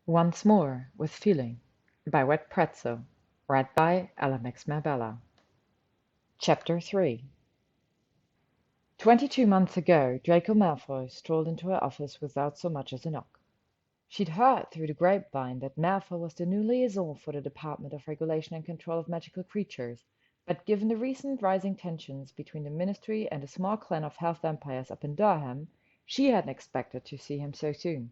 Once More with Feeling by Wetpretzel, read by Alex Mabella. Chapter 3. 22 months ago, Draco Malfoy strolled into her office without so much as a knock. She'd heard through the grapevine that Malfoy was the new liaison for the Department of Regulation and Control of Magical Creatures, but given the recent rising tensions between the Ministry and a small clan of half vampires up in Durham, she hadn't expected to see him so soon.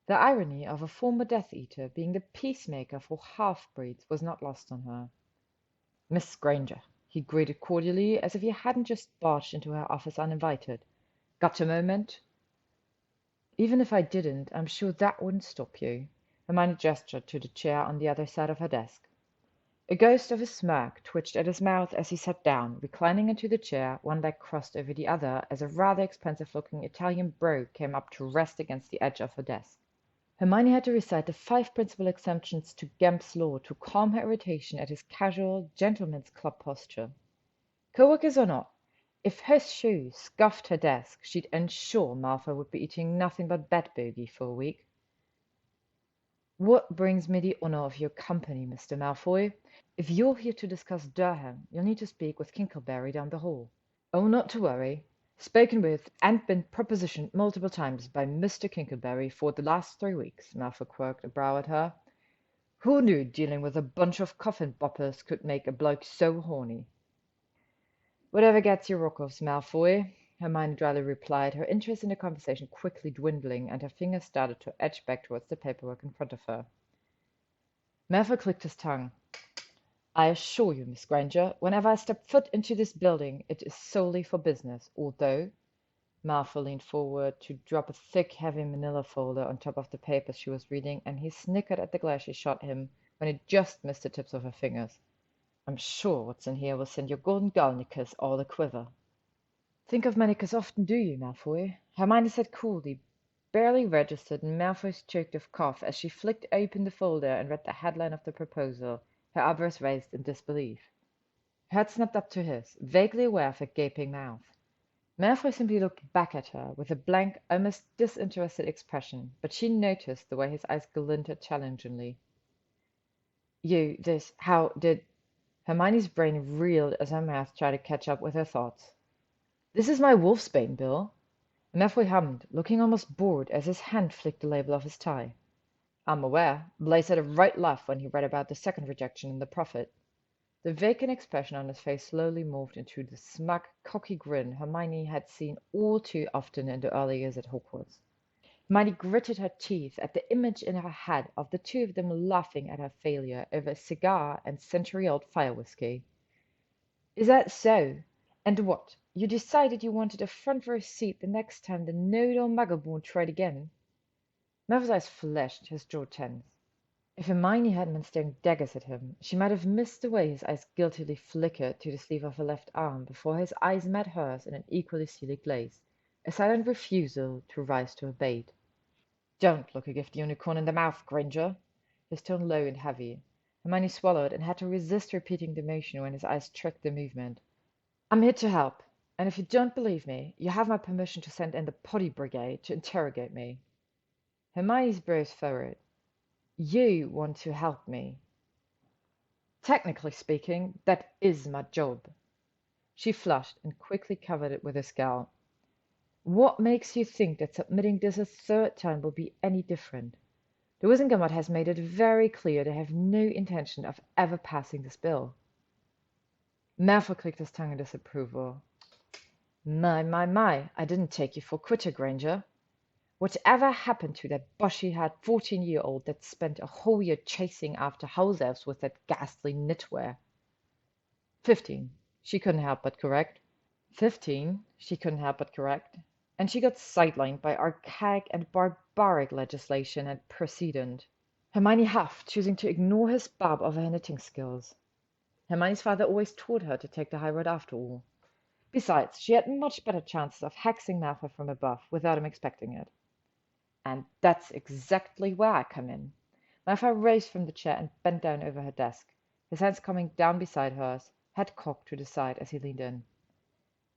The irony of a former Death Eater being the peacemaker for half-breeds was not lost on her. "Miss Granger," he greeted cordially, as if he hadn't just barged into her office uninvited. "Got a moment?" "Even if I didn't, I'm sure that wouldn't stop you." Hermione gestured to the chair on the other side of her desk. A ghost of a smirk twitched at his mouth as he sat down, reclining into the chair, one leg crossed over the other, as a rather expensive-looking Italian brogue came up to rest against the edge of her desk. Hermione had to recite the 5 principal exemptions to Gemp's law to calm her irritation at his casual, gentleman's club posture. Co-workers or not, if her shoe scuffed her desk, she'd ensure Malfoy would be eating nothing but bat bogey for a week. "What brings me the honour of your company, Mr. Malfoy? If you're here to discuss Durham, you'll need to speak with Kinkleberry down the hall." "Oh, not to worry. Spoken with and been propositioned multiple times by Mr. Kinkleberry for the last 3 weeks," Malfoy quirked a brow at her. "Who knew dealing with a bunch of coffin boppers could make a bloke so horny?" "Whatever gets your rock offs, Malfoy," Hermione dryly replied, her interest in the conversation quickly dwindling, and her fingers started to edge back towards the paperwork in front of her. Malfoy clicked his tongue. "I assure you, Miss Granger, whenever I step foot into this building, it is solely for business, although—" Malfoy leaned forward to drop a thick, heavy manila folder on top of the papers she was reading, and he snickered at the glare she shot him when it just missed the tips of her fingers. "I'm sure what's in here will send your golden garnicus all a-quiver." "Think of manicures often, do you, Malfoy?" Hermione said coolly, barely registered in Malfoy's choked off cough as she flicked open the folder and read the headline of the proposal, her eyebrows raised in disbelief. Her head snapped up to his, vaguely aware of her gaping mouth. Malfoy simply looked back at her with a blank, almost disinterested expression, but she noticed the way his eyes glinted challengingly. How did—" Hermione's brain reeled as her mouth tried to catch up with her thoughts. "This is my wolfsbane, Bill." Malfoy hummed, looking almost bored as his hand flicked the label of his tie. "I'm aware. Blaise had a right laugh when he read about the second rejection in the Prophet." The vacant expression on his face slowly morphed into the smug, cocky grin Hermione had seen all too often in the early years at Hogwarts. Hermione gritted her teeth at the image in her head of the two of them laughing at her failure over a cigar and century-old fire whiskey. "Is that so? And what, you decided you wanted a front-row seat the next time the Nodal Muggleborn tried again?" Malfoy's eyes flashed, his jaw tense. If Hermione hadn't been staring daggers at him, she might have missed the way his eyes guiltily flickered to the sleeve of her left arm before his eyes met hers in an equally steely glaze, a silent refusal to rise to her bait. "Don't look a gift unicorn in the mouth, Granger." His tone low and heavy. Hermione swallowed and had to resist repeating the motion when his eyes tricked the movement. "I'm here to help, and if you don't believe me, you have my permission to send in the potty brigade to interrogate me." Hermione's brows furrowed. "You want to help me?" "Technically speaking, that is my job." She flushed and quickly covered it with a scowl. "What makes you think that submitting this a third time will be any different? The Wizengamot has made it very clear they have no intention of ever passing this bill." Malfoy clicked his tongue in disapproval. My, I didn't take you for a quitter, Granger. Whatever happened to that bushy-haired 14-year-old that spent a whole year chasing after house elves with that ghastly knitwear? 15, she couldn't help but correct. 15, she couldn't help but correct. And she got sidelined by archaic and barbaric legislation and precedent. Hermione huffed, choosing to ignore his barb over her knitting skills. Hermione's father always taught her to take the high road after all. Besides, she had much better chances of hexing Malfoy from above without him expecting it. "And that's exactly where I come in." Malfoy rose from the chair and bent down over her desk, his hands coming down beside hers, head cocked to the side as he leaned in.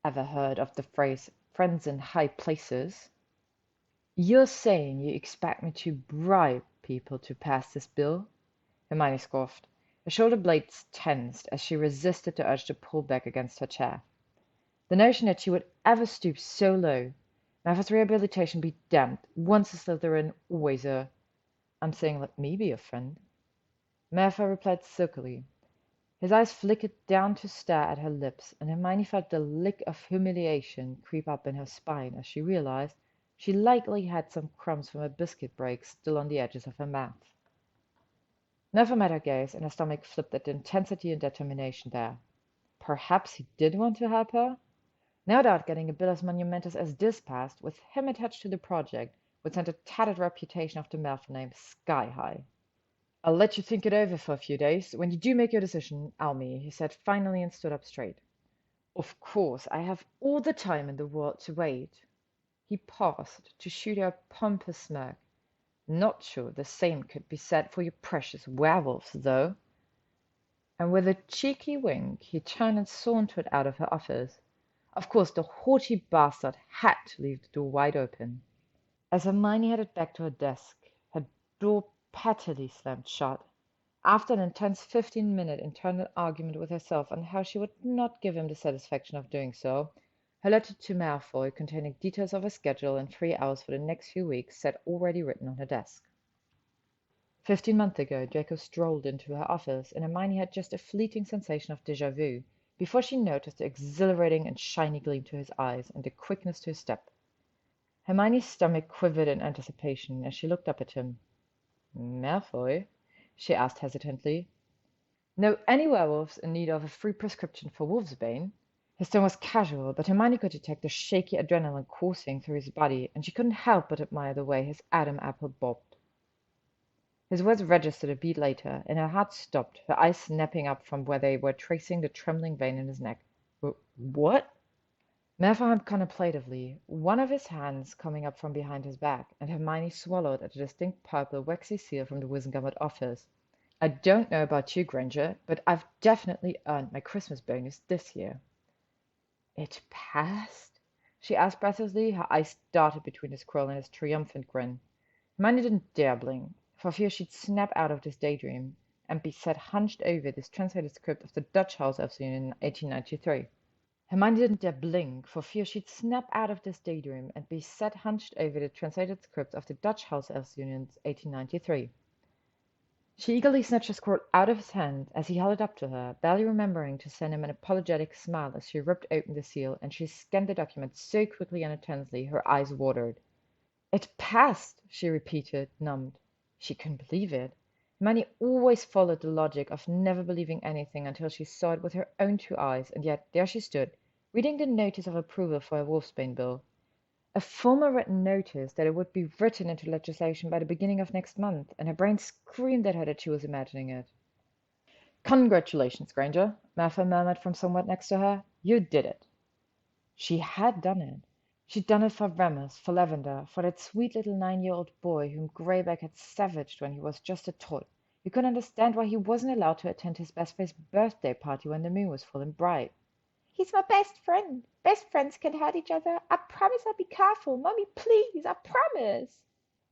"Ever heard of the phrase, 'friends in high places'?" "You're saying you expect me to bribe people to pass this bill," Hermione scoffed. Her shoulder blades tensed as she resisted the urge to pull back against her chair. The notion that she would ever stoop so low. Malfoy's rehabilitation be damned. Once a Slytherin, always a... "I'm saying let me be your friend." Malfoy replied silkily. His eyes flickered down to stare at her lips, and Hermione felt the lick of humiliation creep up in her spine as she realized she likely had some crumbs from her biscuit break still on the edges of her mouth. Malfoy met her gaze, and her stomach flipped at the intensity and determination there. Perhaps he did want to help her? No doubt getting a bill as monumentous as this passed, with him attached to the project, would send a tattered reputation of the Malfoy name sky high. "I'll let you think it over for a few days. When you do make your decision, I'll me," he said finally and stood up straight. "Of course, I have all the time in the world to wait." He paused to shoot her a pompous smirk. "Not sure the same could be said for your precious werewolves, though." And with a cheeky wink, he turned and sauntered out of her office. Of course, the haughty bastard had to leave the door wide open. As Hermione headed back to her desk, her door pettily slammed shut. After an intense 15-minute internal argument with herself on how she would not give him the satisfaction of doing so, her letter to Malfoy, containing details of her schedule and 3 hours for the next few weeks, sat already written on her desk. 15 months ago, Draco strolled into her office, and Hermione had just a fleeting sensation of déjà vu before she noticed the exhilarating and shiny gleam to his eyes and the quickness to his step. Hermione's stomach quivered in anticipation as she looked up at him. "Malfoy?" she asked hesitantly. "Know any werewolves in need of a free prescription for wolfsbane?" His tone was casual, but Hermione could detect the shaky adrenaline coursing through his body, and she couldn't help but admire the way his Adam apple bobbed. His words registered a beat later, and her heart stopped, her eyes snapping up from where they were tracing the trembling vein in his neck. "What?" Malfoy hummed contemplatively, one of his hands coming up from behind his back, and Hermione swallowed at a distinct purple waxy seal from the Wizengamot office. "I don't know about you, Granger, but I've definitely earned my Christmas bonus this year." "It passed?" she asked breathlessly, her eyes darted between his curl and his triumphant grin. Hermione didn't dare blink, for fear she'd snap out of this daydream and be set hunched over this translated script of the Dutch House Elves Union in 1893. Hermione didn't dare blink, for fear she'd snap out of this daydream and be set hunched over the translated script of the Dutch House Elves Union in 1893. She eagerly snatched the scroll out of his hand as he held it up to her, barely remembering to send him an apologetic smile as she ripped open the seal, and she scanned the document so quickly and intensely her eyes watered. "It passed!" she repeated, numbed. She couldn't believe it. Hermione always followed the logic of never believing anything until she saw it with her own 2 eyes, and yet there she stood, reading the notice of approval for her wolfsbane bill. A formal written notice that it would be written into legislation by the beginning of next month, and her brain screamed at her that she was imagining it. "Congratulations, Granger," Malfoy murmured from somewhere next to her. "You did it." She had done it. She'd done it for Remus, for Lavender, for that sweet little 9-year-old boy whom Greyback had savaged when he was just a tot. He couldn't understand why he wasn't allowed to attend his best friend's birthday party when the moon was full and bright. "He's my best friend. Best friends can hurt each other. I promise I'll be careful. Mommy, please, I promise."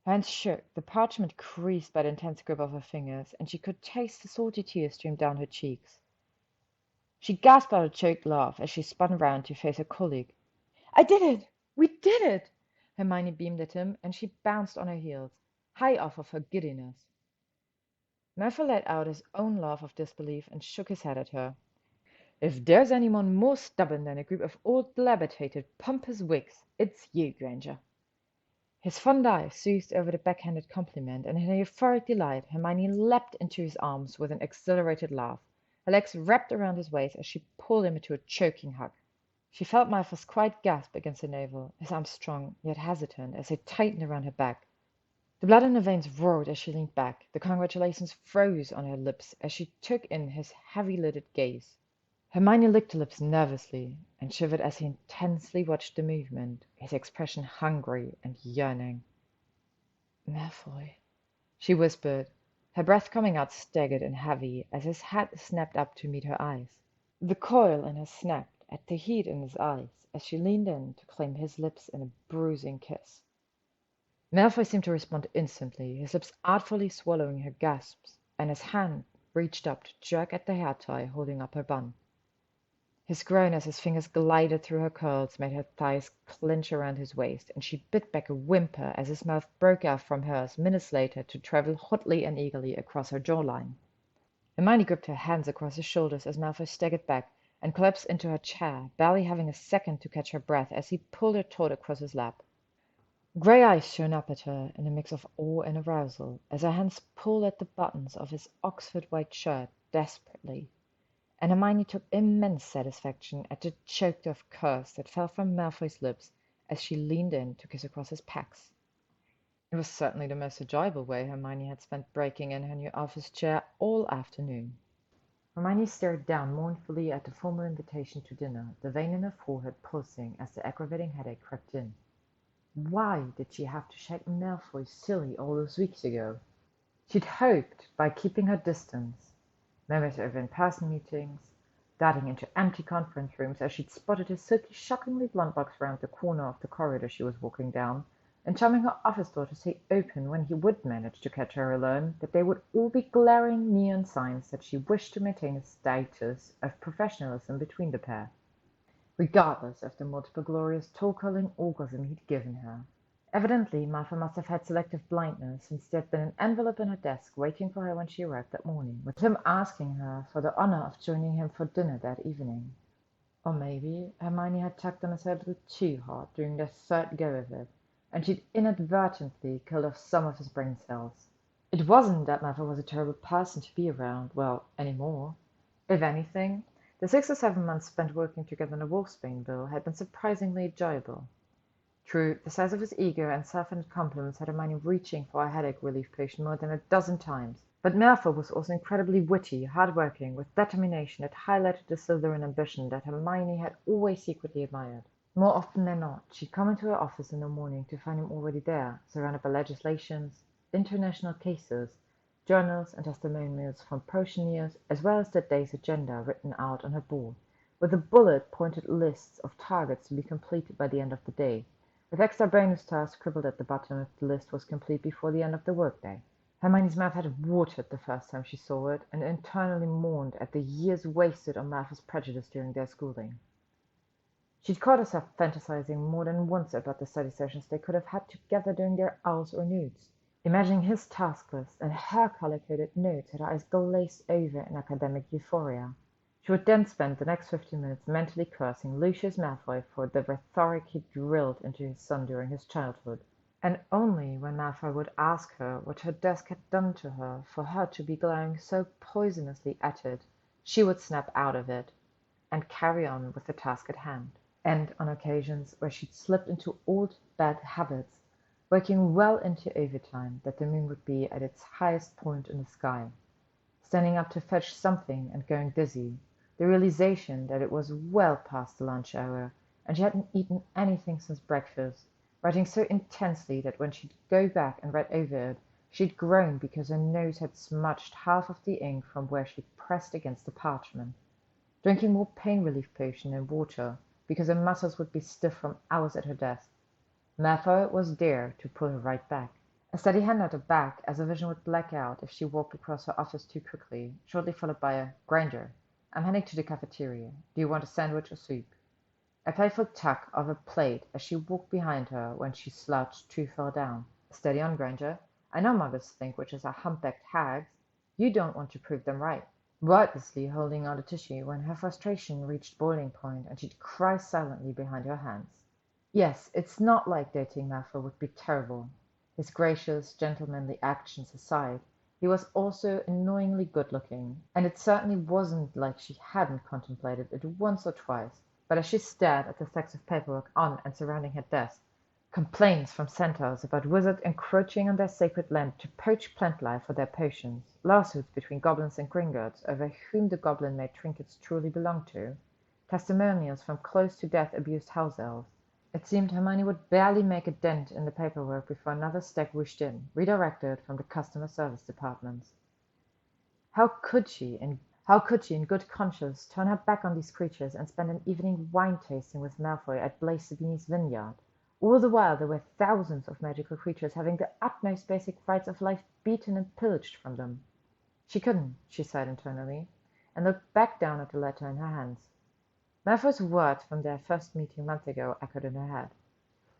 Her hands shook, the parchment creased by the intense grip of her fingers, and she could taste the salty tears stream down her cheeks. She gasped out a choked laugh as she spun round to face her colleague. "I did it! We did it!" Hermione beamed at him, and she bounced on her heels, high off of her giddiness. Malfoy let out his own laugh of disbelief and shook his head at her. "If there's anyone more stubborn than a group of old dilapidated, pompous wigs, it's you, Granger." His fond eyes soothed over the backhanded compliment, and in her euphoric delight Hermione leapt into his arms with an exhilarated laugh, her legs wrapped around his waist as she pulled him into a choking hug. She felt Malfoy's quiet gasp against her navel, his arms strong, yet hesitant, as they tightened around her back. The blood in her veins roared as she leaned back, the congratulations froze on her lips as she took in his heavy-lidded gaze. Hermione licked her lips nervously, and shivered as he intensely watched the movement, his expression hungry and yearning. "Malfoy," she whispered, her breath coming out staggered and heavy as his head snapped up to meet her eyes. The coil in her snapped at the heat in his eyes as she leaned in to claim his lips in a bruising kiss. Malfoy seemed to respond instantly, his lips artfully swallowing her gasps, and his hand reached up to jerk at the hair tie holding up her bun. His groan as his fingers glided through her curls made her thighs clench around his waist, and she bit back a whimper as his mouth broke out from hers minutes later to travel hotly and eagerly across her jawline. Hermione gripped her hands across his shoulders as Malfoy staggered back and collapsed into her chair, barely having a second to catch her breath as he pulled her taut across his lap. Grey eyes shone up at her in a mix of awe and arousal as her hands pulled at the buttons of his Oxford white shirt desperately, and Hermione took immense satisfaction at the choked-off curse that fell from Malfoy's lips as she leaned in to kiss across his pecs. It was certainly the most enjoyable way Hermione had spent breaking in her new office chair all afternoon. Hermione stared down mournfully at the formal invitation to dinner, the vein in her forehead pulsing as the aggravating headache crept in. Why did she have to shake Malfoy silly all those weeks ago? She'd hoped, by keeping her distance, murmurs over in-person meetings, darting into empty conference rooms as she'd spotted his silky, shockingly blonde box round the corner of the corridor she was walking down, and charming her office door to stay open when he would manage to catch her alone, that they would all be glaring neon signs that she wished to maintain a status of professionalism between the pair, regardless of the multiple glorious toe-curling orgasm he'd given her. Evidently, Malfoy must have had selective blindness, since there had been an envelope in her desk waiting for her when she arrived that morning, with him asking her for the honor of joining him for dinner that evening. Or maybe Hermione had tugged on his head a little too hard during their third go of it, and she'd inadvertently killed off some of his brain cells. It wasn't that Malfoy was a terrible person to be around, well, anymore. If anything, the 6 or 7 months spent working together on the Wolfsbane bill had been surprisingly enjoyable. True, the size of his ego and self-ended compliments had Hermione reaching for a headache relief potion more than a dozen times, but Malfoy was also incredibly witty, hard-working, with determination that highlighted the Slytherin ambition that Hermione had always secretly admired. More often than not, she'd come into her office in the morning to find him already there, surrounded by legislations, international cases, journals and testimonials from pensioners, as well as the day's agenda written out on her board, with a bullet-pointed lists of targets to be completed by the end of the day, with extra bonus tasks scribbled at the bottom if the list was complete before the end of the workday. Hermione's mouth had watered the first time she saw it, and internally mourned at the years wasted on Malfoy's prejudice during their schooling. She'd caught herself fantasizing more than once about the study sessions they could have had together during their owls or nudes, imagining his task list and her color-coded notes had her eyes glazed over in academic euphoria. She would then spend the next 15 minutes mentally cursing Lucius Malfoy for the rhetoric he drilled into his son during his childhood, and only when Malfoy would ask her what her desk had done to her for her to be glaring so poisonously at it, she would snap out of it and carry on with the task at hand. And on occasions where she'd slipped into old bad habits, working well into overtime, that the moon would be at its highest point in the sky, standing up to fetch something and going dizzy, the realization that it was well past the lunch hour, and she hadn't eaten anything since breakfast, writing so intensely that when she'd go back and read over it, she'd groan because her nose had smudged half of the ink from where she'd pressed against the parchment, drinking more pain relief potion and water because her muscles would be stiff from hours at her desk. Malfoy was there to pull her right back. A steady hand at her back as her vision would black out if she walked across her office too quickly, shortly followed by a "Granger, I'm heading to the cafeteria. Do you want a sandwich or soup?" A playful tug of her plate as she walked behind her when she slouched too far down. "Steady on, Granger. I know muggers think witches are humpbacked hags. You don't want to prove them right." Wordlessly holding out a tissue when her frustration reached boiling point and she'd cry silently behind her hands. Yes, it's not like dating Malfoy would be terrible. His gracious, gentlemanly actions aside, he was also annoyingly good-looking, and it certainly wasn't like she hadn't contemplated it once or twice, but as she stared at the stacks of paperwork on and surrounding her desk, complaints from centaurs about wizards encroaching on their sacred land to poach plant life for their potions, lawsuits between goblins and Gringotts over whom the goblin-made trinkets truly belonged to, testimonials from close-to-death abused house elves, it seemed Hermione would barely make a dent in the paperwork before another stack whooshed in, redirected from the customer service departments. How could she, in good conscience, turn her back on these creatures and spend an evening wine tasting with Malfoy at Blaise Sabini's vineyard? All the while there were thousands of magical creatures having the utmost basic rights of life beaten and pillaged from them. She couldn't, she sighed internally, and looked back down at the letter in her hands. Malfoy's words from their first meeting months ago echoed in her head.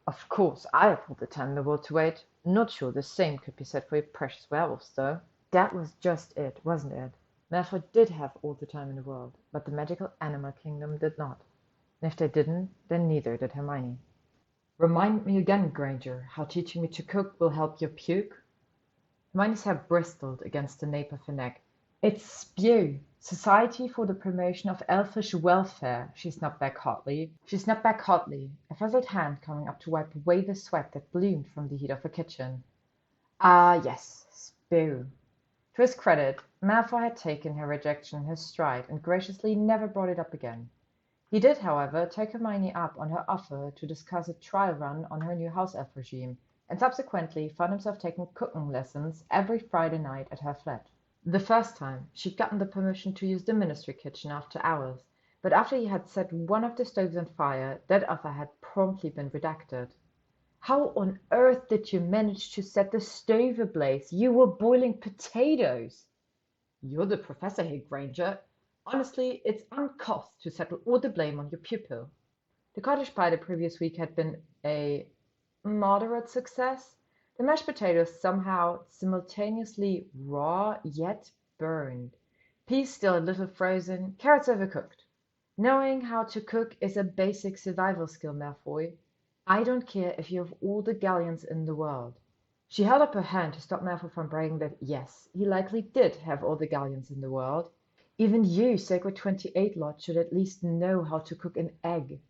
Of course, I have all the time in the world to wait. Not sure the same could be said for your precious werewolves, though. That was just it, wasn't it? Malfoy did have all the time in the world, but the magical animal kingdom did not. And if they didn't, then neither did Hermione. Remind me again, Granger, how teaching me to cook will help your puke? Hermione's hair bristled against the nape of her neck. It's spew. Society for the Promotion of Elfish Welfare, she snapped back hotly, a frizzled hand coming up to wipe away the sweat that bloomed from the heat of the kitchen. Ah, yes, spew. To his credit, Malfoy had taken her rejection in his stride and graciously never brought it up again. He did, however, take Hermione up on her offer to discuss a trial run on her new house elf regime, and subsequently found himself taking cooking lessons every Friday night at her flat. The first time, she'd gotten the permission to use the ministry kitchen after hours, but after he had set one of the stoves on fire, that offer had promptly been redacted. How on earth did you manage to set the stove ablaze? You were boiling potatoes! You're the professor here, Granger. Honestly, it's uncouth to settle all the blame on your pupil. The cottage pie the previous week had been a moderate success. The mashed potatoes somehow simultaneously raw yet burned, peas still a little frozen, carrots overcooked. Knowing how to cook is a basic survival skill, Malfoy. I don't care if you have all the galleons in the world. She held up her hand to stop Malfoy from bragging that yes, he likely did have all the galleons in the world. Even you, Sacred 28 Lot, should at least know how to cook an egg.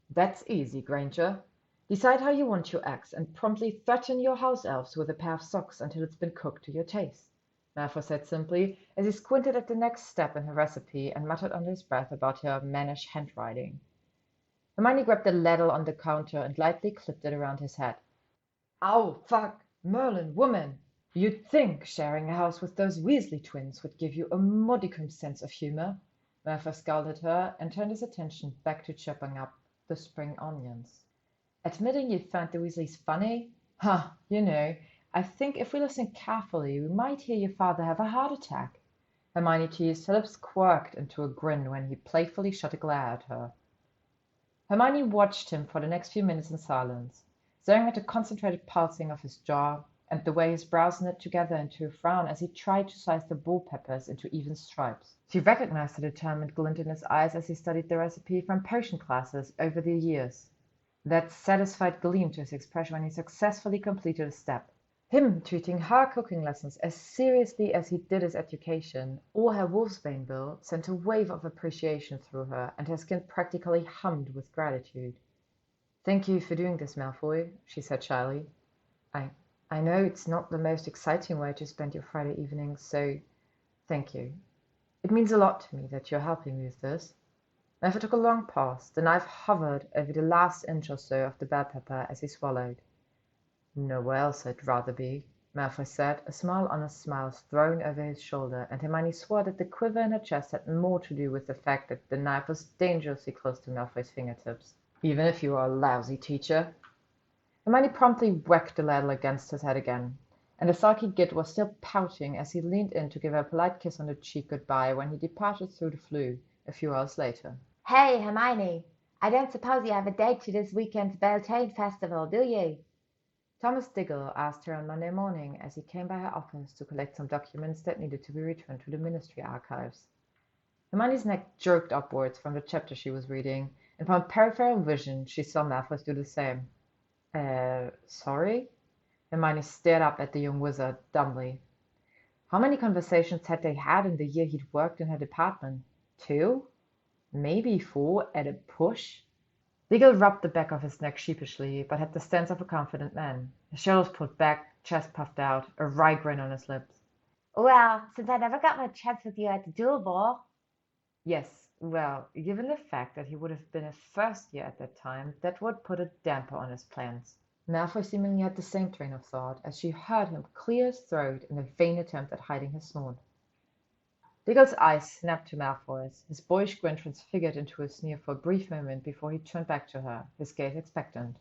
That's easy, Granger. Decide how you want your eggs, and promptly threaten your house elves with a pair of socks until it's been cooked to your taste, Malfoy said simply, as he squinted at the next step in her recipe and muttered under his breath about her mannish handwriting. Hermione grabbed the ladle on the counter and lightly clipped it around his head. Ow, fuck, Merlin, woman! You'd think sharing a house with those Weasley twins would give you a modicum sense of humor. Malfoy scowled at her and turned his attention back to chopping up the spring onions. Admitting you found the Weasleys funny? Huh, you know, I think if we listen carefully, we might hear your father have a heart attack. Hermione teased, her lips quirked into a grin when he playfully shot a glare at her. Hermione watched him for the next few minutes in silence, staring at the concentrated pulsing of his jaw and the way his brows knit together into a frown as he tried to size the bell peppers into even stripes. She recognized the determined glint in his eyes as he studied the recipe from potion classes over the years. That satisfied gleam to his expression when he successfully completed a step. Him treating her cooking lessons as seriously as he did his education, or her wolfsbane bill, sent a wave of appreciation through her, and her skin practically hummed with gratitude. Thank you for doing this, Malfoy, she said shyly. I know it's not the most exciting way to spend your Friday evenings, so thank you. It means a lot to me that you're helping me with this. Malfoy took a long pause. The knife hovered over the last inch or so of the bell pepper as he swallowed. Nowhere else I'd rather be, Malfoy said, a smile on his smile thrown over his shoulder, and Hermione swore that the quiver in her chest had more to do with the fact that the knife was dangerously close to Malfoy's fingertips. Even if you are a lousy teacher. Hermione promptly whacked the ladle against his head again, and the sulky git was still pouting as he leaned in to give her a polite kiss on the cheek goodbye when he departed through the flue a few hours later. Hey, Hermione, I don't suppose you have a date to this weekend's Beltane Festival, do you? Thomas Diggle asked her on Monday morning as he came by her office to collect some documents that needed to be returned to the ministry archives. Hermione's neck jerked upwards from the chapter she was reading, and from peripheral vision she saw Malfoy do the same. Sorry? Hermione stared up at the young wizard dumbly. How many conversations had they had in the year he'd worked in her department? 2? Maybe 4 at a push? Diggle rubbed the back of his neck sheepishly, but had the stance of a confident man. His shoulders pulled back, chest puffed out, a wry grin on his lips. Well, since I never got my chance with you at the duel ball. Yes, well, given the fact that he would have been a first year at that time, that would put a damper on his plans. Malfoy seemingly had the same train of thought, as she heard him clear his throat in a vain attempt at hiding his snort. Diggle's eyes snapped to Malfoy's. His boyish grin transfigured into a sneer for a brief moment before he turned back to her, his gaze expectant.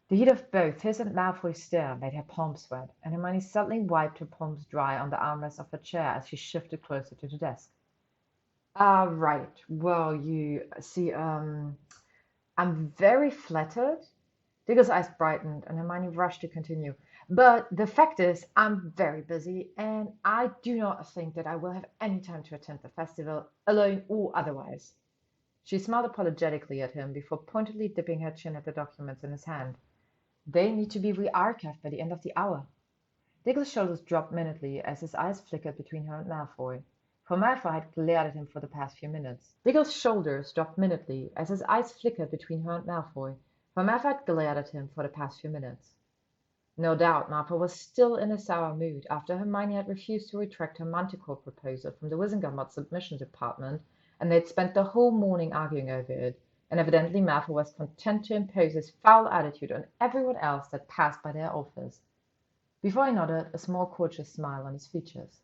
The heat of both his and Malfoy's stare made her palms sweat, and Hermione suddenly wiped her palms dry on the armrest of her chair as she shifted closer to the desk. Right. Well, you see, I'm very flattered. Digger's eyes brightened, and Hermione rushed to continue. But the fact is, I'm very busy, and I do not think that I will have any time to attend the festival, alone or otherwise. She smiled apologetically at him before pointedly dipping her chin at the documents in his hand. They need to be re-archived by the end of the hour. Diggle's shoulders dropped minutely as his eyes flickered between her and Malfoy, for Malfoy had glared at him for the past few minutes. Diggle's shoulders dropped minutely as his eyes flickered between her and Malfoy, for Malfoy had glared at him for the past few minutes. No doubt Malfoy was still in a sour mood after Hermione had refused to retract her Manticore proposal from the Wizengamot submission department, and they had spent the whole morning arguing over it, and evidently Malfoy was content to impose his foul attitude on everyone else that passed by their office. Before he nodded, a small courteous smile on his features.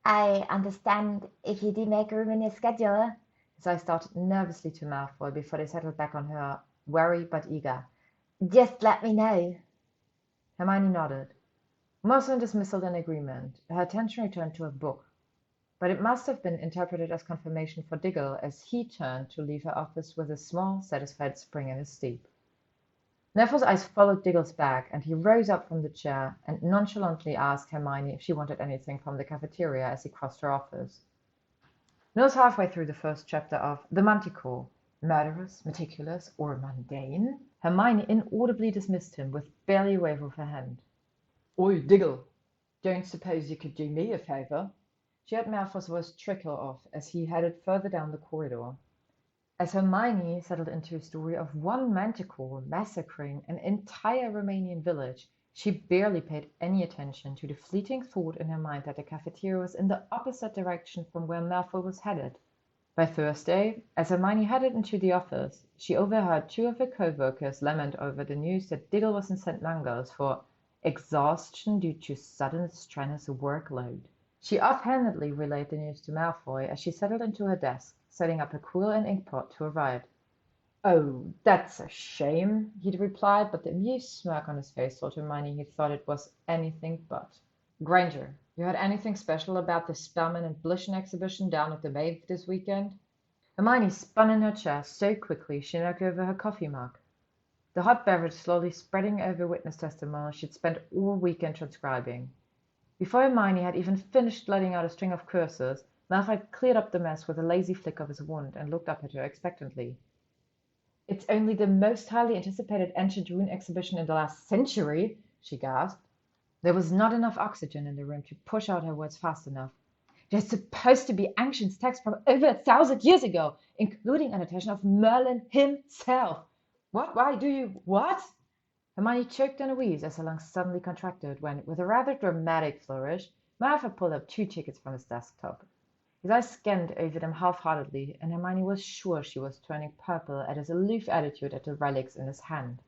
I understand if you do make room in your schedule. His eyes started nervously to Malfoy before they settled back on her, wary but eager. Just let me know. Hermione nodded. More in dismissal than agreement, her attention returned to her book. But it must have been interpreted as confirmation for Diggle as he turned to leave her office with a small, satisfied spring in his step. Neville's eyes followed Diggle's back, and he rose up from the chair and nonchalantly asked Hermione if she wanted anything from the cafeteria as he crossed her office. Nose halfway through the first chapter of The Manticore, murderous, meticulous, or mundane, Hermione inaudibly dismissed him with barely a wave of her hand. Oi, Diggle! Don't suppose you could do me a favour? She heard Malfoy's voice trickle off as he headed further down the corridor. As Hermione settled into a story of one manticore massacring an entire Romanian village, she barely paid any attention to the fleeting thought in her mind that the cafeteria was in the opposite direction from where Malfoy was headed. By Thursday, as Hermione headed into the office, she overheard two of her co-workers lament over the news that Diggle was in St. Mungo's for exhaustion due to sudden strenuous workload. She offhandedly relayed the news to Malfoy as she settled into her desk, setting up a quill and inkpot to write. "Oh, that's a shame," he'd replied, but the amused smirk on his face told Hermione he thought it was anything but. "Granger, you heard anything special about the Spellman and Blishen exhibition down at the Maeve this weekend?" Hermione spun in her chair so quickly she knocked over her coffee mug. The hot beverage slowly spreading over witness testimony she'd spent all weekend transcribing. Before Hermione had even finished letting out a string of curses, Malfoy cleared up the mess with a lazy flick of his wand and looked up at her expectantly. "It's only the most highly anticipated ancient rune exhibition in the last century," she gasped. There was not enough oxygen in the room to push out her words fast enough. "There's supposed to be ancient texts from over 1,000 years ago, including annotation of Merlin himself." "What? Why do you... what?" Hermione choked on a wheeze as her lungs suddenly contracted when, with a rather dramatic flourish, Malfoy pulled up 2 tickets from his desktop. His eyes scanned over them half-heartedly, and Hermione was sure she was turning purple at his aloof attitude at the relics in his hand.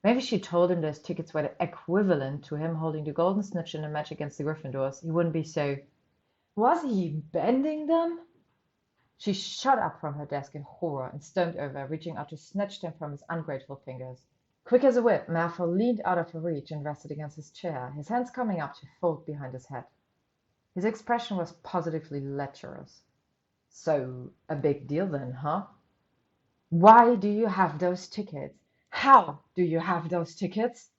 Maybe she told him those tickets were the equivalent to him holding the golden snitch in a match against the Gryffindors. He wouldn't be so... Was he bending them? She shot up from her desk in horror and stormed over, reaching out to snatch them from his ungrateful fingers. Quick as a whip, Malfoy leaned out of her reach and rested against his chair, his hands coming up to fold behind his head. His expression was positively lecherous. "So, a big deal then, huh? Why do you have those tickets? How do you have those tickets?"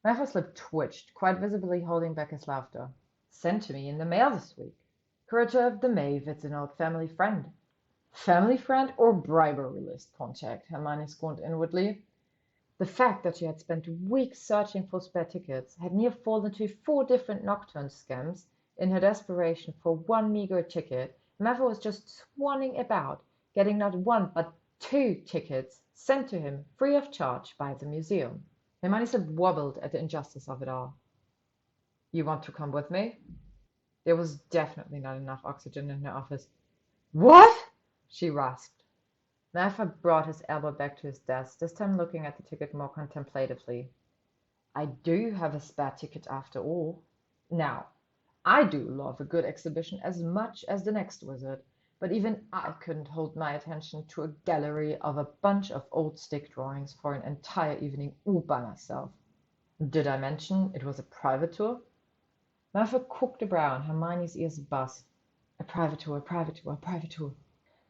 Malfoy's lip twitched, quite visibly holding back his laughter. "Sent to me in the mail this week. Curator of the Maeve, it's an old family friend." "Family friend or bribery list contact?" Hermione scorned inwardly. The fact that she had spent weeks searching for spare tickets, had near fallen to 4 different nocturne scams in her desperation for one meager ticket, Malfoy was just swanning about, getting not 1 but 2 tickets sent to him free of charge by the museum. Hermione's lip wobbled at the injustice of it all. "You want to come with me?" There was definitely not enough oxygen in her office. "What?" she rasped. Malfoy brought his elbow back to his desk, this time looking at the ticket more contemplatively. "I do have a spare ticket after all. Now, I do love a good exhibition as much as the next wizard, but even I couldn't hold my attention to a gallery of a bunch of old stick drawings for an entire evening all by myself. Did I mention it was a private tour? Malfoy cocked a brow and Hermione's ears buzzed. A private tour, a private tour, a private tour.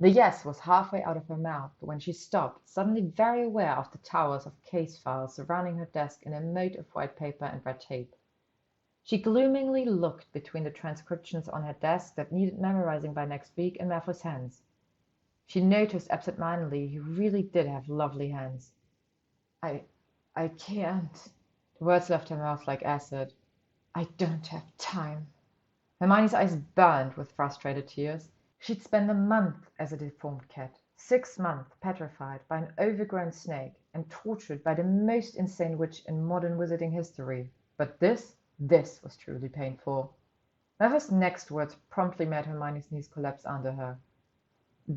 The yes was halfway out of her mouth when she stopped, suddenly very aware of the towers of case files surrounding her desk in a moat of white paper and red tape. She gloomingly looked between the transcriptions on her desk that needed memorizing by next week and Malfoy's hands. She noticed absent-mindedly he really did have lovely hands. I can't. The words left her mouth like acid. I don't have time. Hermione's eyes burned with frustrated tears. She'd spent a month as a deformed cat, 6 months petrified by an overgrown snake and tortured by the most insane witch in modern wizarding history. But this was truly painful. Malfoy's next words promptly made Hermione's knees collapse under her.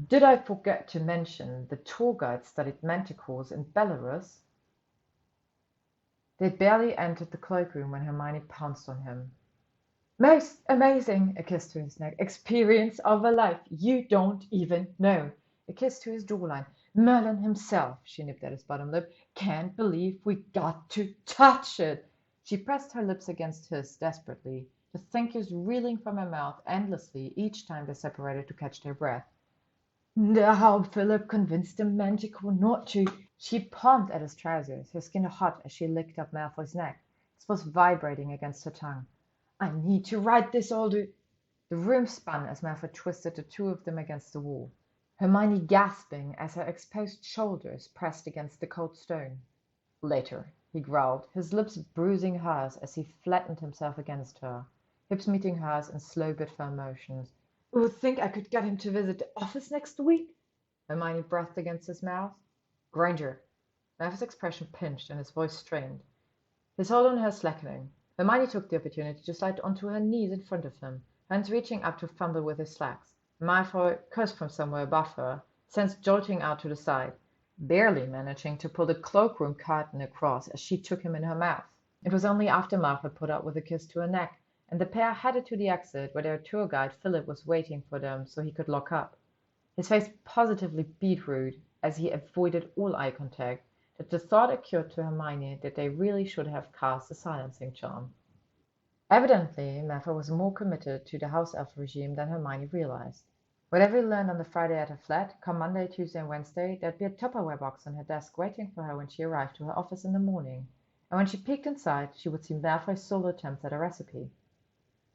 Did I forget to mention the tour guide studied manticores in Belarus? They'd barely entered the cloakroom when Hermione pounced on him. Most amazing! A kiss to his neck. Experience of a life. You don't even know. A kiss to his jawline. Merlin himself, she nipped at his bottom lip. Can't believe we got to touch it. She pressed her lips against his desperately, the thank yous reeling from her mouth endlessly each time they separated to catch their breath. How Philip convinced the manticore not to. She palmed at his trousers, her skin hot as she licked up Malfoy's neck. It was vibrating against her tongue. I need to write this all to. The room spun as Malfoy twisted the two of them against the wall, Hermione gasping as her exposed shoulders pressed against the cold stone. Later, he growled, his lips bruising hers as he flattened himself against her, hips meeting hers in slow but firm motions. Think I could get him to visit the office next week? Hermione breathed against his mouth. Granger. Malfoy's expression pinched and his voice strained, his hold on her slackening. Hermione took the opportunity to slide onto her knees in front of him, hands reaching up to fumble with his slacks. Malfoy cursed from somewhere above her, sense jolting out to the side, barely managing to pull the cloakroom curtain across as she took him in her mouth. It was only after Malfoy put up with a kiss to her neck, and the pair headed to the exit where their tour guide Philip was waiting for them so he could lock up. His face positively beetroot as he avoided all eye contact, that the thought occurred to Hermione that they really should have cast a silencing charm. Evidently, Malfoy was more committed to the house elf regime than Hermione realized. Whatever he learned on the Friday at her flat, come Monday, Tuesday, and Wednesday, there'd be a Tupperware box on her desk waiting for her when she arrived to her office in the morning, and when she peeked inside, she would see Malfoy's solo attempts at a recipe.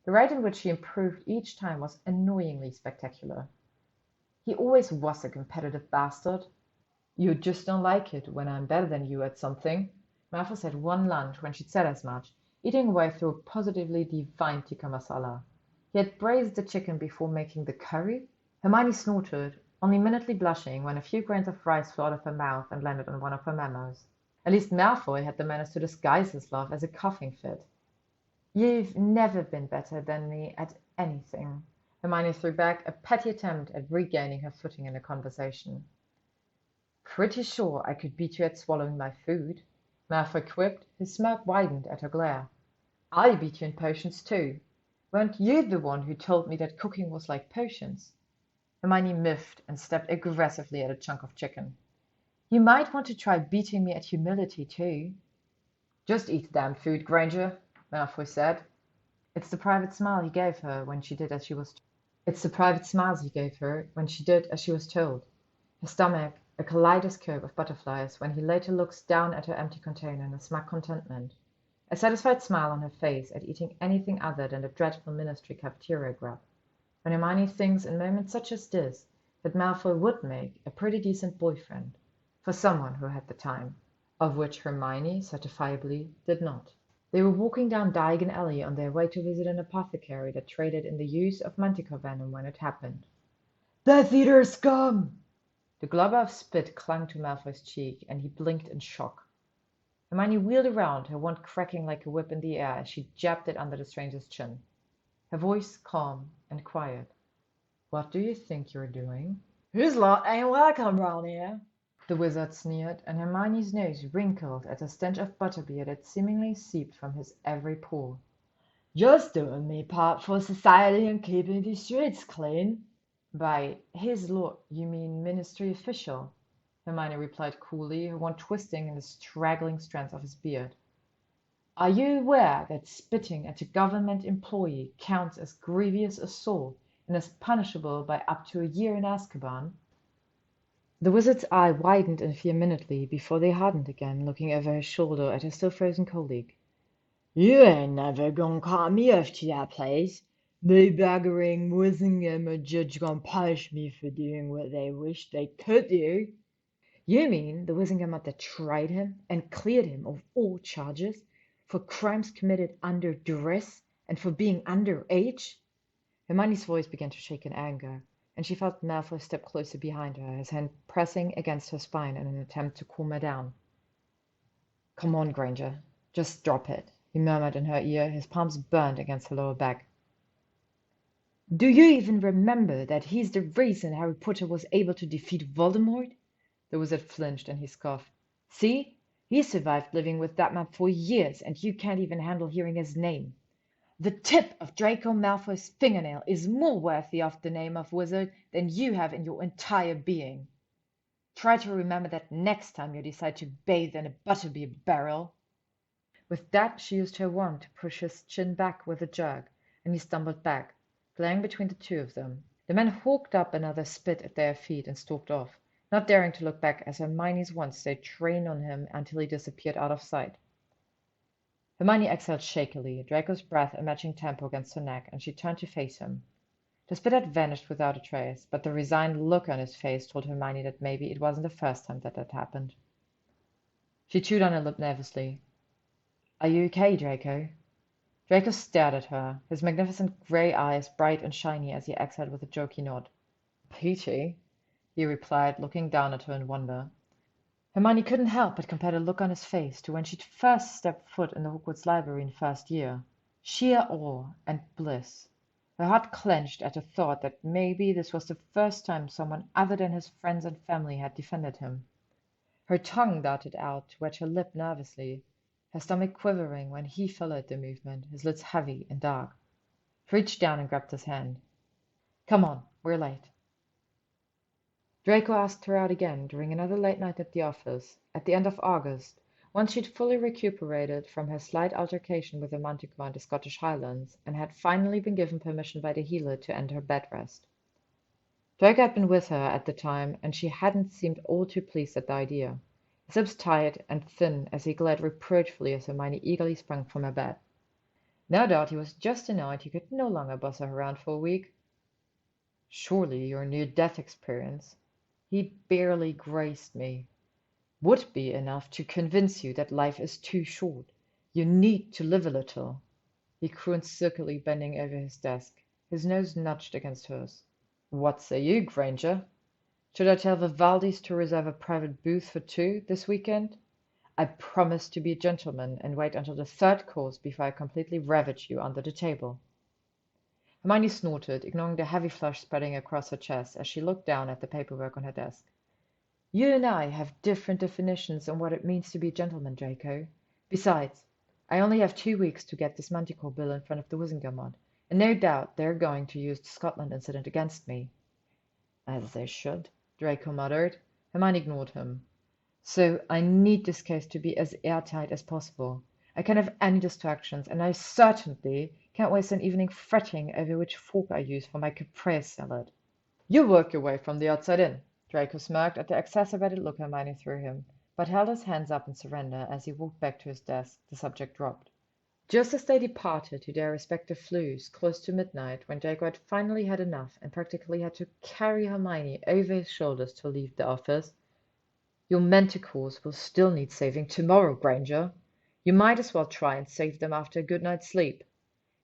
The rate in which she improved each time was annoyingly spectacular. He always was a competitive bastard. You just don't like it when I'm better than you at something. Malfoy said one lunch when she'd said as much, eating away through a positively divine tikka masala. He had braised the chicken before making the curry. Hermione snorted, only minutely blushing when a few grains of rice flew out of her mouth and landed on one of her memos. At least Malfoy had the manners to disguise his love as a coughing fit. You've never been better than me at anything. Hermione threw back, a petty attempt at regaining her footing in the conversation. Pretty sure I could beat you at swallowing my food, Malfoy quipped, his smirk widened at her glare. I beat you in potions too. Weren't you the one who told me that cooking was like potions? Hermione miffed and stepped aggressively at a chunk of chicken. You might want to try beating me at humility too. Just eat the damn food, Granger, Malfoy said. It's the private smile he gave her when she did as she was told. Her stomach, a kaleidoscope of butterflies, when he later looks down at her empty container in a smug contentment. A satisfied smile on her face at eating anything other than the dreadful ministry cafeteria grub. When Hermione thinks in moments such as this that Malfoy would make a pretty decent boyfriend for someone who had the time, of which Hermione certifiably did not. They were walking down Diagon Alley on their way to visit an apothecary that traded in the use of manticore venom when it happened. Death Eater scum! The globber of spit clung to Malfoy's cheek, and he blinked in shock. Hermione wheeled around, her wand cracking like a whip in the air as she jabbed it under the stranger's chin. Her voice calm and quiet. What do you think you're doing? His lot ain't welcome round here, the wizard sneered, and Hermione's nose wrinkled at the stench of butterbeer that seemingly seeped from his every pore. Just doing me part for society and keeping the streets clean. By his lord, you mean ministry official? Hermione replied coolly, her wand twisting in the straggling strands of his beard. Are you aware that spitting at a government employee counts as grievous assault and is punishable by up to a year in Azkaban? The wizard's eye widened in fear minutely before they hardened again, looking over his shoulder at his still frozen colleague. You ain't never gonna call me off to that place. No buggering Wisingham or judge gonna punish me for doing what they wish they could do. You mean the Wisingham that tried him and cleared him of all charges for crimes committed under duress and for being underage? Hermione's voice began to shake in anger, and she felt Malfoy step closer behind her, his hand pressing against her spine in an attempt to calm her down. Come on, Granger, just drop it, he murmured in her ear, his palms burned against her lower back. Do you even remember that he's the reason Harry Potter was able to defeat Voldemort? The wizard flinched and he scoffed. See? He survived living with that man for years, and you can't even handle hearing his name. The tip of Draco Malfoy's fingernail is more worthy of the name of wizard than you have in your entire being. Try to remember that next time you decide to bathe in a butterbeer barrel. With that, she used her wand to push his chin back with a jerk, and he stumbled back, glaring between the two of them. The man hawked up another spit at their feet and stalked off, not daring to look back as Hermione's wand stayed trained on him until he disappeared out of sight. Hermione exhaled shakily, Draco's breath a matching tempo against her neck, and she turned to face him. The spit had vanished without a trace, but the resigned look on his face told Hermione that maybe it wasn't the first time that had happened. She chewed on her lip nervously. Are you okay, Draco? Draco stared at her, his magnificent grey eyes bright and shiny as he exhaled with a jerky nod. Peachy, he replied, looking down at her in wonder. Hermione couldn't help but compare the look on his face to when she'd first stepped foot in the Hogwarts library in first year. Sheer awe and bliss. Her heart clenched at the thought that maybe this was the first time someone other than his friends and family had defended him. Her tongue darted out to wet her lip nervously, her stomach quivering when he followed the movement, his lids heavy and dark. She reached down and grabbed his hand. Come on, we're late. Draco asked her out again during another late night at the office, at the end of August, once she'd fully recuperated from her slight altercation with the Manticore in the Scottish Highlands, and had finally been given permission by the healer to end her bed rest. Draco had been with her at the time, and she hadn't seemed all too pleased at the idea, his lips tight and thin as he glared reproachfully as Hermione eagerly sprang from her bed. No doubt he was just annoyed he could no longer boss her around for a week. Surely your near-death experience, he barely graced me, would be enough to convince you that life is too short. You need to live a little. He crooned silkily, bending over his desk, his nose nudged against hers. What say you, Granger? Should I tell Vivaldis to reserve a private booth for two this weekend? I promise to be a gentleman and wait until the third course before I completely ravage you under the table. Hermione snorted, ignoring the heavy flush spreading across her chest as she looked down at the paperwork on her desk. You and I have different definitions on what it means to be a gentleman, Draco. Besides, I only have 2 weeks to get this Manticore bill in front of the Wisingamot, and no doubt they're going to use the Scotland incident against me. As they should, Draco muttered. Hermione ignored him. So I need this case to be as airtight as possible. I can't have any distractions, and I certainly can't waste an evening fretting over which fork I use for my caprese salad. You work your way from the outside in. Draco smirked at the exacerbated look Hermione threw him, but held his hands up in surrender as he walked back to his desk. The subject dropped. Just as they departed to their respective flues, close to midnight, when Draco had finally had enough and practically had to carry Hermione over his shoulders to leave the office. Your manticores will still need saving tomorrow, Granger. You might as well try and save them after a good night's sleep.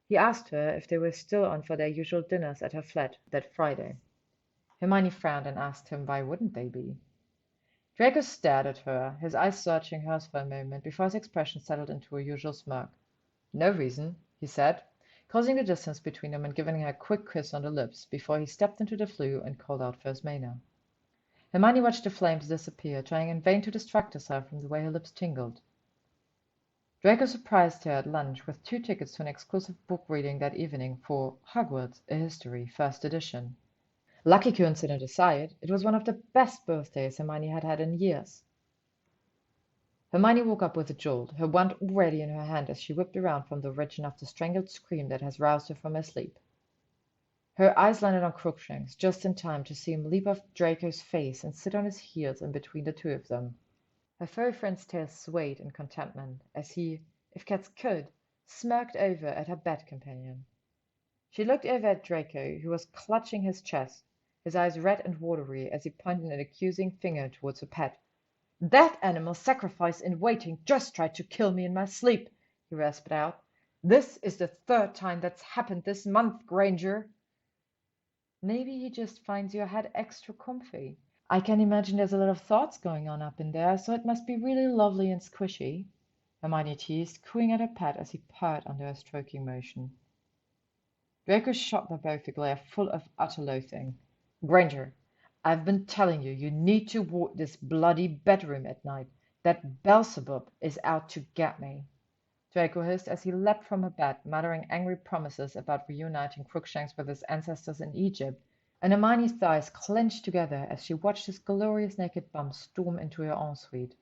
He asked her if they were still on for their usual dinners at her flat that Friday. Hermione frowned and asked him why wouldn't they be. Draco stared at her, his eyes searching hers for a moment before his expression settled into a usual smirk. No reason, he said, closing the distance between them and giving her a quick kiss on the lips before he stepped into the flue and called out for his Mana. Hermione watched the flames disappear, trying in vain to distract herself from the way her lips tingled. Draco surprised her at lunch with 2 tickets to an exclusive book reading that evening for Hogwarts, a History, First Edition. Lucky coincidence aside, it was one of the best birthdays Hermione had had in years. Hermione woke up with a jolt, her wand already in her hand as she whipped around from the origin of the strangled scream that has roused her from her sleep. Her eyes landed on Crookshanks, just in time to see him leap off Draco's face and sit on his heels in between the two of them. Her furry friend's tail swayed in contentment as he, if cats could, smirked over at her bed companion. She looked over at Draco, who was clutching his chest, his eyes red and watery as he pointed an accusing finger towards her pet. "That animal sacrifice in waiting just tried to kill me in my sleep," he rasped out. "This is the third time that's happened this month, Granger." "Maybe he just finds your head extra comfy. I can imagine there's a lot of thoughts going on up in there, so it must be really lovely and squishy," Hermione teased, cooing at her pet as he purred under her stroking motion. Draco shot them both a glare full of utter loathing. "Granger, I've been telling you, you need to ward this bloody bedroom at night. That Beelzebub is out to get me," Draco hissed as he leapt from her bed, muttering angry promises about reuniting Crookshanks with his ancestors in Egypt, and Hermione's thighs clenched together as she watched his glorious naked bum storm into her ensuite.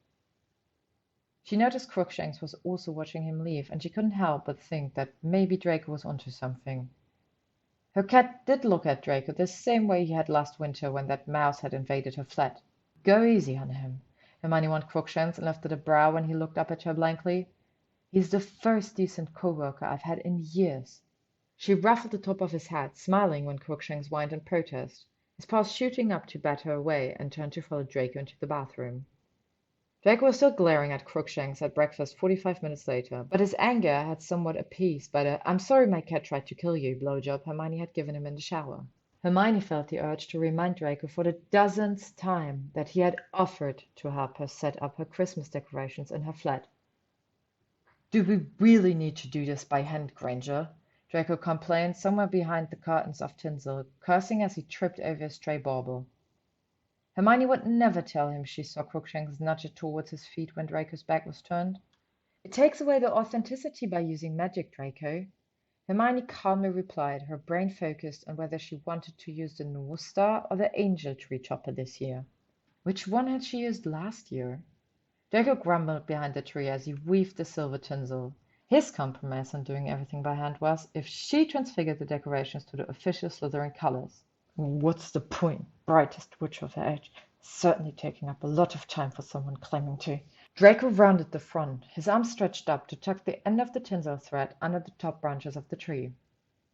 She noticed Crookshanks was also watching him leave, and she couldn't help but think that maybe Draco was onto something. Her cat did look at Draco the same way he had last winter when that mouse had invaded her flat. "Go easy on him," Hermione warned Crookshanks and lifted a brow when he looked up at her blankly. "He's the first decent co-worker I've had in years." She ruffled the top of his hat, smiling when Crookshanks whined in protest, his paws shooting up to bat her away, and turned to follow Draco into the bathroom. Draco was still glaring at Crookshanks at breakfast 45 minutes later, but his anger had somewhat appeased by the "I'm sorry my cat tried to kill you" blowjob Hermione had given him in the shower. Hermione felt the urge to remind Draco for the dozenth time that he had offered to help her set up her Christmas decorations in her flat. "Do we really need to do this by hand, Granger?" Draco complained somewhere behind the curtains of tinsel, cursing as he tripped over a stray bauble. Hermione would never tell him she saw Crookshanks nudge it towards his feet when Draco's back was turned. "It takes away the authenticity by using magic, Draco," Hermione calmly replied, her brain focused on whether she wanted to use the North Star or the Angel Tree Chopper this year. Which one had she used last year? Draco grumbled behind the tree as he weaved the silver tinsel. His compromise on doing everything by hand was, if she transfigured the decorations to the official Slytherin colors. What's the point? Brightest witch of her age. Certainly taking up a lot of time for someone claiming to. Draco rounded the front, his arm stretched up to tuck the end of the tinsel thread under the top branches of the tree.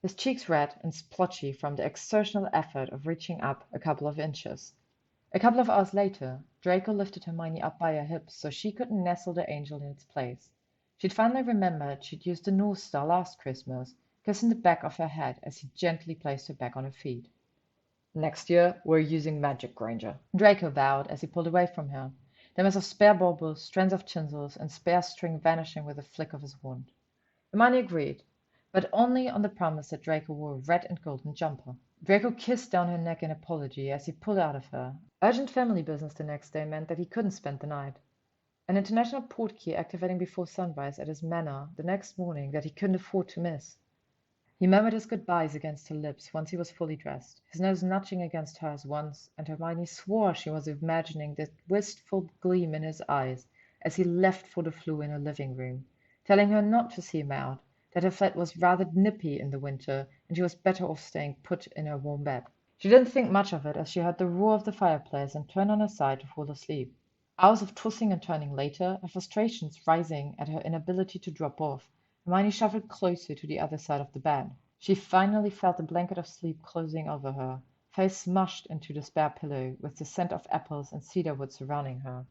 His cheeks red and splotchy from the exertional effort of reaching up a couple of inches. A couple of hours later, Draco lifted Hermione up by her hips so she could nestle the angel in its place. She'd finally remembered she'd used the North Star last Christmas, kissing the back of her head as he gently placed her back on her feet. "Next year, we're using magic, Granger," Draco vowed as he pulled away from her, the mess of spare baubles, strands of tinsels, and spare string vanishing with a flick of his wand. Hermione agreed, but only on the promise that Draco wore a red and golden jumper. Draco kissed down her neck in apology as he pulled out of her. Urgent family business the next day meant that he couldn't spend the night. An international port key activating before sunrise at his manor the next morning that he couldn't afford to miss. He murmured his goodbyes against her lips once he was fully dressed, his nose nudging against hers once, and Hermione swore she was imagining the wistful gleam in his eyes as he left for the flue in her living room, telling her not to see him out, that her flat was rather nippy in the winter, and she was better off staying put in her warm bed. She didn't think much of it as she heard the roar of the fireplace and turned on her side to fall asleep. Hours of tossing and turning later, her frustrations rising at her inability to drop off, Hermione shuffled closer to the other side of the bed. She finally felt a blanket of sleep closing over her, face smushed into the spare pillow, with the scent of apples and cedarwood surrounding her.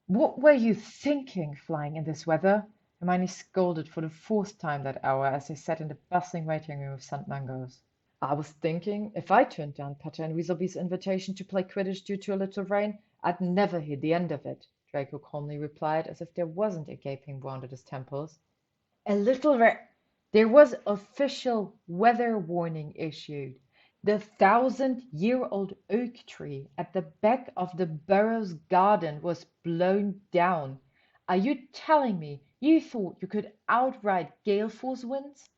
"What were you thinking, flying in this weather?" Hermione scolded for the fourth time that hour as they sat in the bustling waiting room of St. Mungo's. "I was thinking, if I turned down Potter and Weaselby's invitation to play Quidditch due to a little rain, I'd never hear the end of it," Draco calmly replied, as if there wasn't a gaping wound at his temples. "A little There was official weather warning issued. The 1,000-year-old oak tree at the back of the Burrow's garden was blown down. Are you telling me you thought you could outride gale force winds?"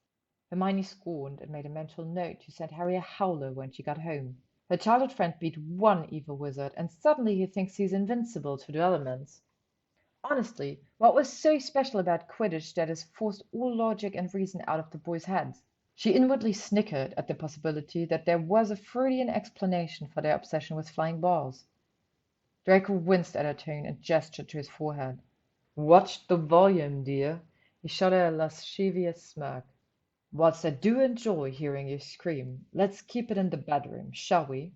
Hermione scorned and made a mental note to send Harry a howler when she got home. Her childhood friend beat one evil wizard, and suddenly he thinks he's invincible to the elements. Honestly, what was so special about Quidditch that has forced all logic and reason out of the boys' heads? She inwardly snickered at the possibility that there was a Freudian explanation for their obsession with flying balls. Draco winced at her tone and gestured to his forehead. "Watch the volume, dear." He shot her a lascivious smirk. "Whilst I do enjoy hearing you scream, let's keep it in the bedroom, shall we?"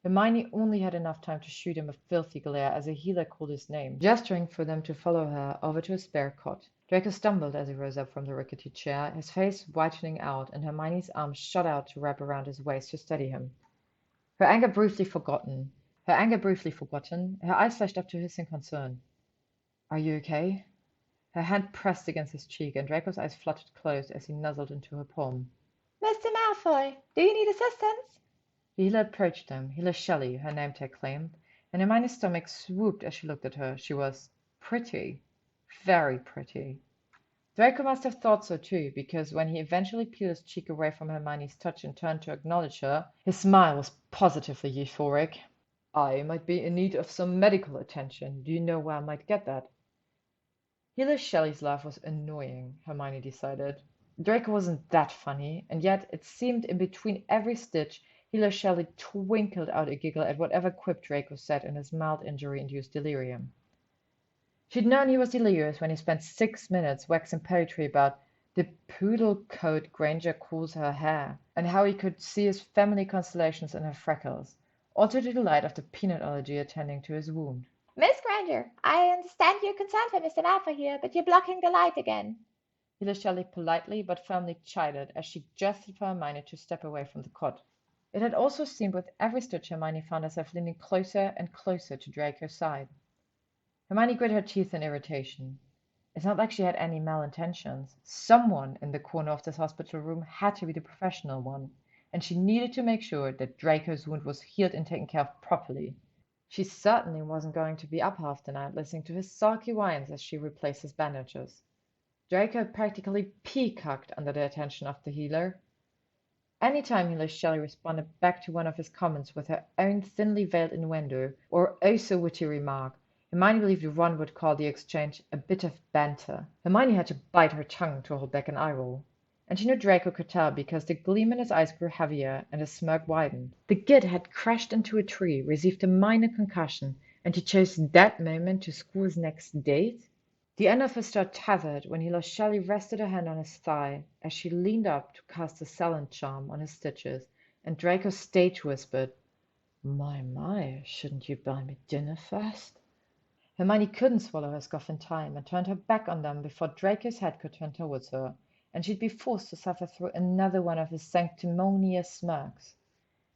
Hermione only had enough time to shoot him a filthy glare as a healer called his name, gesturing for them to follow her over to a spare cot. Draco stumbled as he rose up from the rickety chair, his face whitening out, and Hermione's arms shot out to wrap around his waist to steady him. Her anger briefly forgotten, her eyes flashed up to his in concern. "Are you okay?" Her hand pressed against his cheek, and Draco's eyes fluttered closed as he nuzzled into her palm. Mr. Malfoy, do you need assistance? The healer approached them, Healer Shelley, her name tag claimed, and Hermione's stomach swooped as she looked at her. She was pretty. Very pretty. Draco must have thought so too, because when he eventually peeled his cheek away from Hermione's touch and turned to acknowledge her, his smile was positively euphoric. "I might be in need of some medical attention. Do you know where I might get that?" Healer Shelley's laugh was annoying, Hermione decided. Draco wasn't that funny, and yet it seemed in between every stitch Healer Shelley twinkled out a giggle at whatever quip Draco said in his mild injury-induced delirium. She'd known he was delirious when he spent 6 minutes waxing poetry about the poodle coat Granger calls her hair, and how he could see his family constellations in her freckles, all to the delight of the peanut allergy attending to his wound. Miss Granger, I understand you're concerned for Mr. Malfoy here, but you're blocking the light again. Healer Shelley politely but firmly chided as she gestured for Hermione to step away from the cot. It had also seemed with every stitch Hermione found herself leaning closer and closer to Draco's side. Hermione grit her teeth in irritation. It's not like she had any malintentions. Someone in the corner of this hospital room had to be the professional one, and she needed to make sure that Draco's wound was healed and taken care of properly. She certainly wasn't going to be up half the night listening to his sulky whines as she replaced his bandages. Draco practically peacocked under the attention of the healer. Anytime Healer Shelley responded back to one of his comments with her own thinly veiled innuendo or oh so witty remark, Hermione believed Ron would call the exchange a bit of banter. Hermione had to bite her tongue to hold back an eye roll. And she knew Draco could tell because the gleam in his eyes grew heavier and his smirk widened. The git had crashed into a tree, received a minor concussion, and he chose that moment to score his next date? The end of her skirt tethered when Healer Shelley rested her hand on his thigh as she leaned up to cast a Salon charm on his stitches, and Draco stage whispered, My, shouldn't you buy me dinner first?" Hermione couldn't swallow her scoff in time and turned her back on them before Draco's head could turn towards her, and she'd be forced to suffer through another one of his sanctimonious smirks.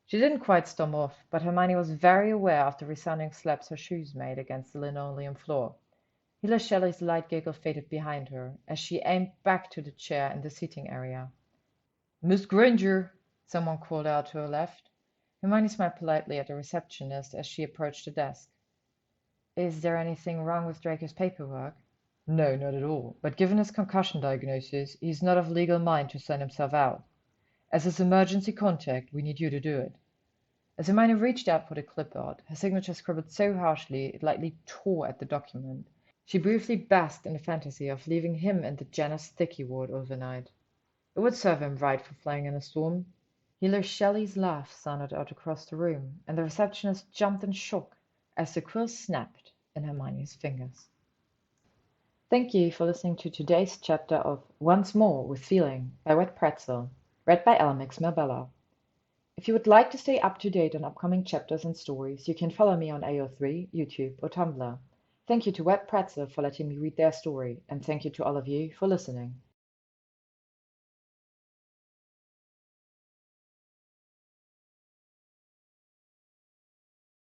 She didn't quite storm off, but Hermione was very aware of the resounding slaps her shoes made against the linoleum floor. Healer Shelley's light giggle faded behind her as she aimed back to the chair in the seating area. "Miss Granger!" someone called out to her left. Hermione smiled politely at the receptionist as she approached the desk. "Is there anything wrong with Draco's paperwork?" "No, not at all. But given his concussion diagnosis, he's not of legal mind to sign himself out. As his emergency contact, we need you to do it." As Hermione reached out for the clipboard, her signature scribbled so harshly it lightly tore at the document. She briefly basked in the fantasy of leaving him in the Janus Sticky ward overnight. It would serve him right for flying in a storm. Healer Shelley's laugh sounded out across the room, and the receptionist jumped in shock as the quill snapped in Hermione's fingers. Thank you for listening to today's chapter of Once More with Feelin by Wetpretzel, read by Elmix Marbella. If you would like to stay up to date on upcoming chapters and stories, you can follow me on AO3, YouTube, or Tumblr. Thank you to Wetpretzel for letting me read their story, and thank you to all of you for listening.